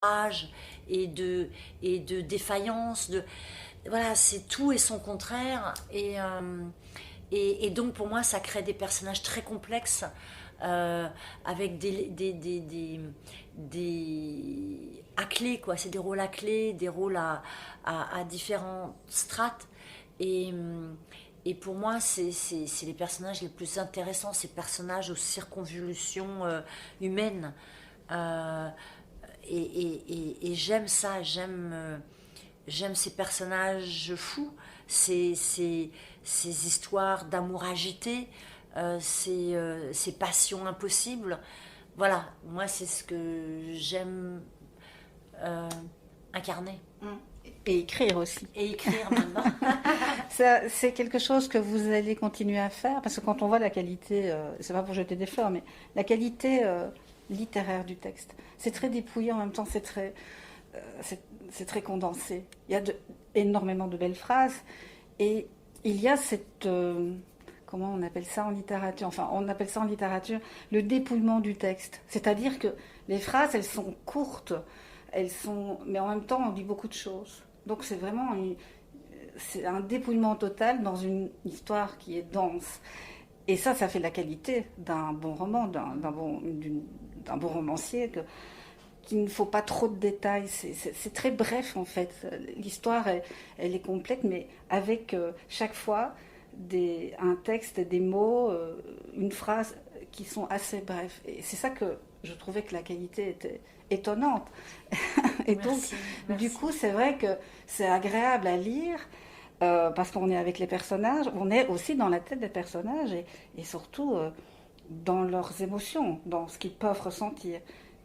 rage et de défaillance. Voilà, c'est tout et son contraire. Et donc pour moi, ça crée des personnages très complexes avec des à clé, quoi. C'est des rôles à clé, des rôles à différents strates. Et, et pour moi, c'est les personnages les plus intéressants, ces personnages aux circonvolutions humaines. Euh, et j'aime ça, j'aime ces personnages fous, ces histoires d'amour agité, ces passions impossibles. Voilà, moi c'est ce que j'aime euh, incarner. Et écrire aussi. Et écrire maintenant. Ça, c'est quelque chose que vous allez continuer à faire parce que quand on voit la qualité, c'est pas pour jeter des fleurs, mais la qualité littéraire du texte, c'est très dépouillé en même temps, c'est très condensé. Il y a énormément de belles phrases et il y a cette comment on appelle ça en littérature, enfin on appelle ça en littérature le dépouillement du texte, c'est-à-dire que les phrases elles sont courtes, mais en même temps on dit beaucoup de choses. Donc c'est un dépouillement total dans une histoire qui est dense. Et ça fait la qualité d'un bon roman, d'un bon romancier, qu'il ne faut pas trop de détails. C'est très bref en fait. L'histoire, elle est complète, mais avec chaque fois un texte, des mots, une phrase qui sont assez brefs. Et c'est ça que je trouvais que la qualité était étonnante. Et donc, Merci, du merci. coup, c'est vrai que c'est agréable à lire parce qu'on est avec les personnages, on est aussi dans la tête des personnages et surtout dans leurs émotions, dans ce qu'ils peuvent ressentir.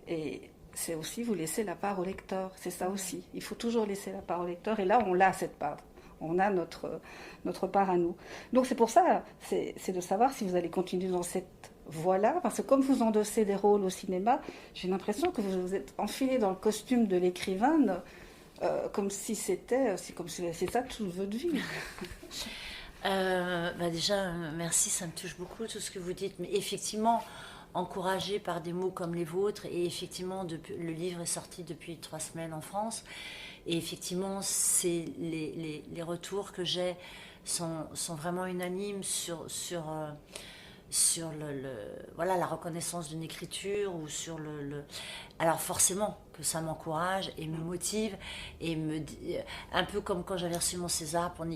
Et c'est aussi vous laisser la part au lecteur, c'est ça aussi. Il faut toujours laisser la part au lecteur et là on l'a cette part. On a notre part à nous. Donc c'est pour ça, c'est de savoir si vous allez continuer dans cette voie-là, parce que comme vous endossez des rôles au cinéma, j'ai l'impression que vous vous êtes enfilé dans le costume de l'écrivain comme si c'est ça toute votre vie. Bah déjà, merci, ça me touche beaucoup tout ce que vous dites. Mais effectivement, encouragé par des mots comme les vôtres, et effectivement, le livre est sorti depuis 3 semaines en France, et effectivement, les retours que j'ai sont vraiment unanimes sur voilà, la reconnaissance d'une écriture ou sur alors forcément que ça m'encourage et me motive et un peu comme quand j'avais reçu mon César pour